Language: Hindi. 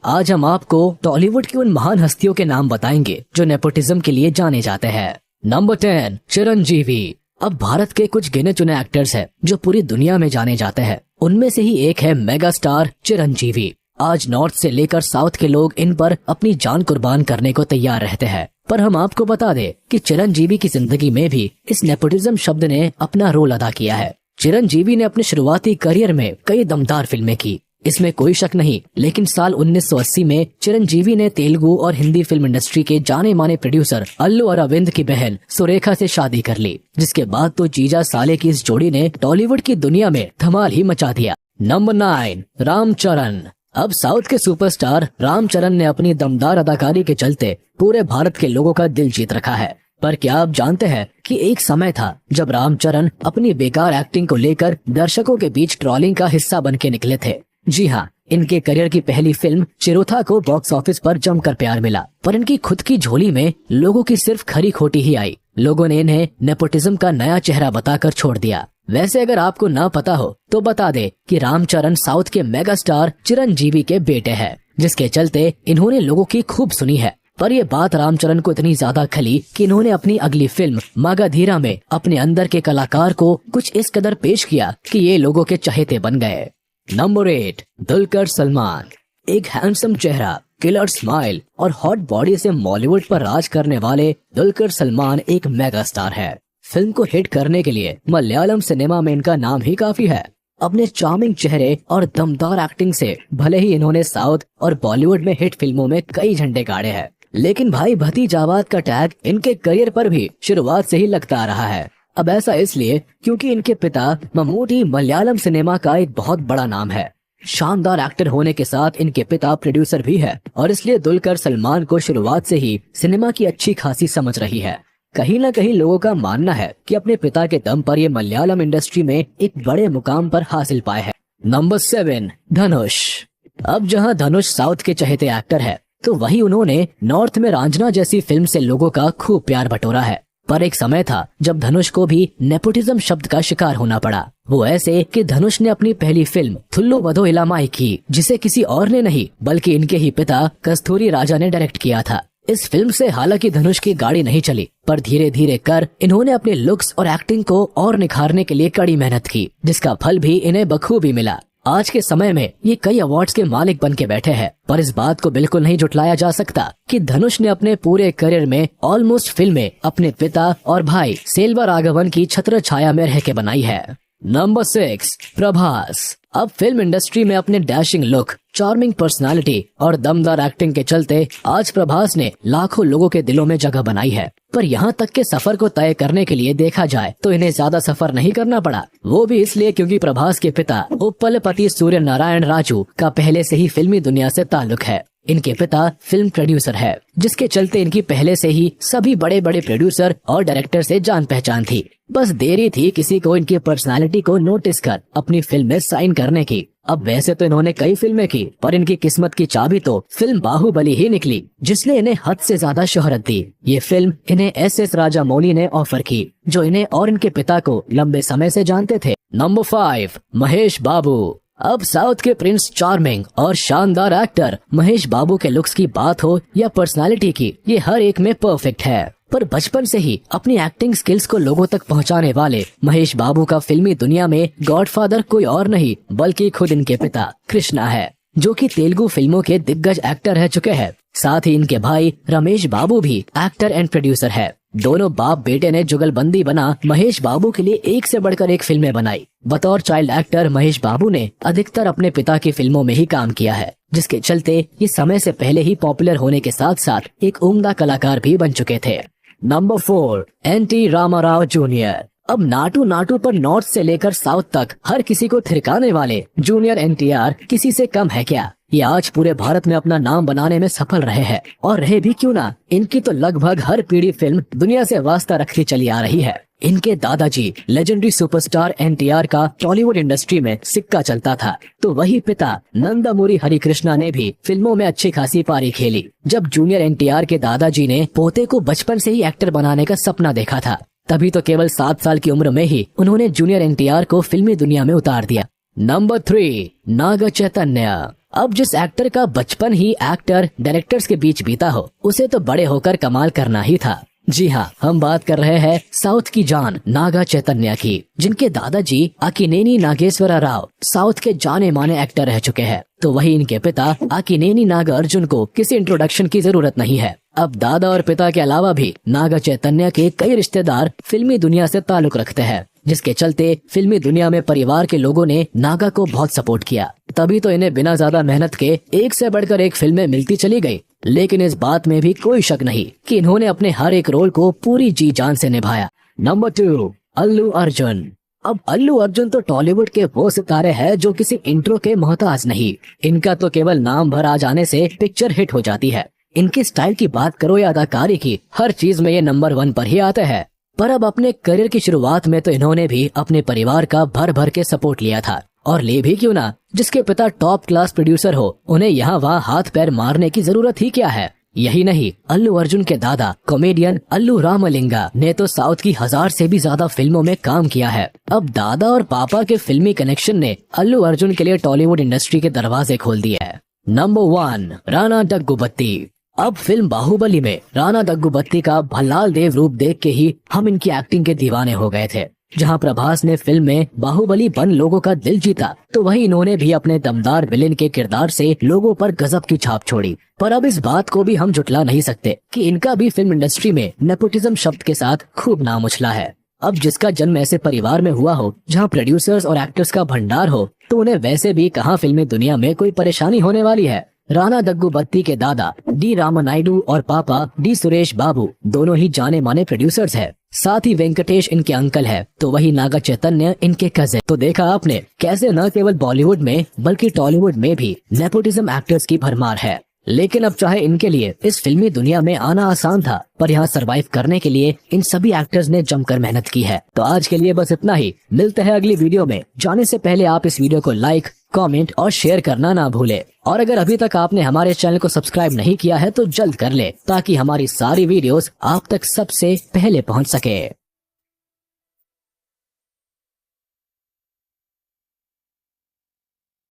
आज हम आपको टॉलीवुड की उन महान हस्तियों के नाम बताएंगे जो नेपोटिज्म के लिए जाने जाते हैं। नंबर 10, चिरंजीवी। अब भारत के कुछ गिने चुने एक्टर्स हैं जो पूरी दुनिया में जाने जाते हैं। उनमें से ही एक है मेगा स्टार चिरंजीवी। आज नॉर्थ से लेकर साउथ के लोग इन पर अपनी जान कुर्बान करने को तैयार रहते हैं। पर हम आपको बता दें कि चिरंजीवी की जिंदगी में भी इस नेपोटिज्म शब्द ने अपना रोल अदा किया है। चिरंजीवी ने अपने शुरुआती करियर में कई दमदार फिल्में की, इसमें कोई शक नहीं। लेकिन साल 1980 में चिरंजीवी ने तेलुगु और हिंदी फिल्म इंडस्ट्री के जाने माने प्रोड्यूसर अल्लू अरविंद की बहन सुरेखा से शादी कर ली, जिसके बाद तो जीजा साले की इस जोड़ी ने टॉलीवुड की दुनिया में धमाल ही मचा दिया। नंबर 9, रामचरण। अब साउथ के सुपरस्टार रामचरण ने अपनी दमदार अदाकारी के चलते पूरे भारत के लोगों का दिल जीत रखा है। पर क्या आप जानते हैं कि एक समय था जब रामचरण अपनी बेकार एक्टिंग को लेकर दर्शकों के बीच ट्रोलिंग का हिस्सा बन के निकले थे। जी हाँ, इनके करियर की पहली फिल्म चिरुथा को बॉक्स ऑफिस पर जमकर प्यार मिला, पर इनकी खुद की झोली में लोगों की सिर्फ खरी खोटी ही आई। लोगों ने इन्हें नेपोटिज्म का नया चेहरा बताकर छोड़ दिया। वैसे अगर आपको ना पता हो तो बता दे कि रामचरण साउथ के मेगा स्टार चिरंजीवी के बेटे हैं, जिसके चलते इन्होंने लोगों की खूब सुनी है। पर ये बात रामचरण को इतनी ज्यादा खली कि इन्होंने अपनी अगली फिल्म मगधीरा में अपने अंदर के कलाकार को कुछ इस कदर पेश किया कि ये लोगों के चहेते बन गए। नंबर 8, दुलकर सलमान। एक हैंडसम चेहरा, किलर स्माइल और हॉट बॉडी से बॉलीवुड पर राज करने वाले दुलकर सलमान एक मेगा स्टार है। फिल्म को हिट करने के लिए मलयालम सिनेमा में इनका नाम ही काफी है। अपने चार्मिंग चेहरे और दमदार एक्टिंग से भले ही इन्होंने साउथ और बॉलीवुड में हिट फिल्मों में कई झंडे गाड़े हैं, लेकिन भाई भतीजावाद का टैग इनके करियर पर भी शुरुआत से ही लगता आ रहा है। अब ऐसा इसलिए क्योंकि इनके पिता मम्मूटी मलयालम सिनेमा का एक बहुत बड़ा नाम है। शानदार एक्टर होने के साथ इनके पिता प्रोड्यूसर भी है और इसलिए दुलकर सलमान को शुरुआत से ही सिनेमा की अच्छी खासी समझ रही है। कहीं न कहीं लोगों का मानना है कि अपने पिता के दम पर ये मलयालम इंडस्ट्री में एक बड़े मुकाम पर हासिल पाए हैं। नंबर 7, धनुष। अब जहां धनुष साउथ के चहेते एक्टर है, तो वही उन्होंने नॉर्थ में रांझना जैसी फिल्म से लोगों का खूब प्यार बटोरा है। पर एक समय था जब धनुष को भी नेपोटिज्म शब्द का शिकार होना पड़ा। वो ऐसे कि धनुष ने अपनी पहली फिल्म थुल्लु वधो इलामाई की, जिसे किसी और ने नहीं बल्कि इनके ही पिता कस्तूरी राजा ने डायरेक्ट किया था। इस फिल्म से हालांकि धनुष की गाड़ी नहीं चली, पर धीरे धीरे कर इन्होंने अपने लुक्स और एक्टिंग को और निखारने के लिए कड़ी मेहनत की, जिसका फल भी इन्हें बखूबी मिला। आज के समय में ये कई अवार्ड्स के मालिक बन के बैठे हैं, पर इस बात को बिल्कुल नहीं झुटलाया जा सकता कि धनुष ने अपने पूरे करियर में ऑलमोस्ट फिल्में अपने पिता और भाई सेल्वा राघवन की छत्र छाया में रह के बनाई है। नंबर 6, प्रभास। अब फिल्म इंडस्ट्री में अपने डैशिंग लुक, चार्मिंग पर्सनालिटी और दमदार एक्टिंग के चलते आज प्रभास ने लाखों लोगों के दिलों में जगह बनाई है। पर यहाँ तक के सफर को तय करने के लिए देखा जाए तो इन्हें ज्यादा सफर नहीं करना पड़ा। वो भी इसलिए क्योंकि प्रभास के पिता उप्पलपति सूर्य नारायण राजू का पहले से ही फिल्मी दुनिया से ताल्लुक है। इनके पिता फिल्म प्रोड्यूसर है, जिसके चलते इनकी पहले से ही सभी बड़े बड़े प्रोड्यूसर और डायरेक्टर से जान पहचान थी। बस देरी थी किसी को इनकी पर्सनालिटी को नोटिस कर अपनी फिल्म में साइन करने की। अब वैसे तो इन्होंने कई फिल्में की, पर इनकी किस्मत की चाबी तो फिल्म बाहुबली ही निकली, जिसने इन्हें हद से ज्यादा शोहरत दी। ये फिल्म इन्हें SS राजामौली ने ऑफर की, जो इन्हें और इनके पिता को लंबे समय से जानते थे। नंबर 5, महेश बाबू। अब साउथ के प्रिंस चार्मिंग और शानदार एक्टर महेश बाबू के लुक्स की बात हो या पर्सनालिटी की, ये हर एक में परफेक्ट है। पर बचपन से ही अपनी एक्टिंग स्किल्स को लोगों तक पहुंचाने वाले महेश बाबू का फिल्मी दुनिया में गॉडफादर कोई और नहीं बल्कि खुद इनके पिता कृष्णा है, जो कि तेलुगु फिल्मों के दिग्गज एक्टर रह चुके हैं। साथ ही इनके भाई रमेश बाबू भी एक्टर एंड प्रोड्यूसर है। दोनों बाप बेटे ने जुगलबंदी बना महेश बाबू के लिए एक से बढ़कर एक फिल्में बनाई। बतौर चाइल्ड एक्टर महेश बाबू ने अधिकतर अपने पिता की फिल्मों में ही काम किया है, जिसके चलते ये समय से पहले ही पॉपुलर होने के साथ साथ एक उम्दा कलाकार भी बन चुके थे। Number 4, NT Rama Rao junior. अब नाटू नाटू पर नॉर्थ से लेकर साउथ तक हर किसी को थिरकाने वाले जूनियर NTR किसी से कम है क्या? ये आज पूरे भारत में अपना नाम बनाने में सफल रहे हैं, और रहे भी क्यों ना। इनकी तो लगभग हर पीढ़ी फिल्म दुनिया से वास्ता रखती चली आ रही है। इनके दादाजी लेजेंडरी सुपरस्टार NTR का टॉलीवुड इंडस्ट्री में सिक्का चलता था, तो वही पिता नंदामुरी हरिकृष्णा ने भी फिल्मों में अच्छी खासी पारी खेली। जब जूनियर NTR के दादाजी ने पोते को बचपन से ही एक्टर बनाने का सपना देखा था, तभी तो केवल 7 साल की उम्र में ही उन्होंने जूनियर NTR को फिल्मी दुनिया में उतार दिया। नंबर 3, नाग चैतन्य। अब जिस एक्टर का बचपन ही एक्टर डायरेक्टर्स के बीच बीता हो, उसे तो बड़े होकर कमाल करना ही था। जी हाँ, हम बात कर रहे हैं साउथ की जान नागा चैतन्य की, जिनके दादाजी अक्किनेनी नागेश्वर राव साउथ के जाने माने एक्टर रह चुके हैं। तो वही इनके पिता अक्किनेनी नागार्जुन को किसी इंट्रोडक्शन की जरूरत नहीं है। अब दादा और पिता के अलावा भी नागा चैतन्य के कई रिश्तेदार फिल्मी दुनिया से ताल्लुक रखते हैं, जिसके चलते फिल्मी दुनिया में परिवार के लोगों ने नागा को बहुत सपोर्ट किया। तभी तो इन्हें बिना ज्यादा मेहनत के एक से बढ़कर एक फिल्में मिलती चली गई। लेकिन इस बात में भी कोई शक नहीं कि इन्होंने अपने हर एक रोल को पूरी जी जान से निभाया। नंबर 2, अल्लू अर्जुन। अब अल्लू अर्जुन तो टॉलीवुड के वो सितारे हैं जो किसी इंट्रो के मोहताज नहीं। इनका तो केवल नाम भर आ जाने से पिक्चर हिट हो जाती है। इनके स्टाइल की बात करो या अदाकारी की, हर चीज में ये नंबर 1 पर ही आते हैं। पर अब अपने करियर की शुरुआत में तो इन्होंने भी अपने परिवार का भर भर के सपोर्ट लिया था, और ले भी क्यों ना। जिसके पिता टॉप क्लास प्रोड्यूसर हो, उन्हें यहाँ वहाँ हाथ पैर मारने की जरूरत ही क्या है। यही नहीं, अल्लू अर्जुन के दादा कॉमेडियन अल्लू रामलिंगा ने तो साउथ की 1000 से भी ज्यादा फिल्मों में काम किया है। अब दादा और पापा के फिल्मी कनेक्शन ने अल्लू अर्जुन के लिए टॉलीवुड इंडस्ट्री के दरवाजे खोल दिए हैं। नंबर 1, राणा डग्गुबत्ती। अब फिल्म बाहुबली में राणा डग्गुबत्ती का भल्लाल देव रूप देख के ही हम इनकी एक्टिंग के दीवाने हो गए थे। जहां प्रभास ने फिल्म में बाहुबली बन लोगों का दिल जीता, तो वहीं इन्होंने भी अपने दमदार विलेन के किरदार से लोगों पर गजब की छाप छोड़ी। पर अब इस बात को भी हम जुटला नहीं सकते कि इनका भी फिल्म इंडस्ट्री में नेपोटिज्म शब्द के साथ खूब नाम उछला है। अब जिसका जन्म ऐसे परिवार में हुआ हो जहां प्रोड्यूसर्स और एक्टर्स का भंडार हो, तो उन्हें वैसे भी कहां फिल्मी दुनिया में कोई परेशानी होने वाली है। राणा डग्गुबत्ती के दादा डी रामानायडू और पापा डी सुरेश बाबू दोनों ही जाने माने प्रोड्यूसर्स हैं। साथ ही वेंकटेश इनके अंकल है, तो वही नागा चैतन्य इनके कजिन। तो देखा आपने कैसे न केवल बॉलीवुड में बल्कि टॉलीवुड में भी नेपोटिज्म एक्टर्स की भरमार है। लेकिन अब चाहे इनके लिए इस फिल्मी दुनिया में आना आसान था, पर यहाँ सरवाइव करने के लिए इन सभी एक्टर्स ने जमकर मेहनत की है। तो आज के लिए बस इतना ही। मिलते हैं अगली वीडियो में। जाने से पहले आप इस वीडियो को लाइक, कमेंट और शेयर करना ना भूले। और अगर अभी तक आपने हमारे चैनल को सब्सक्राइब नहीं किया है तो जल्द कर ले, ताकि हमारी सारी वीडियोस आप तक सबसे पहले पहुंच सके।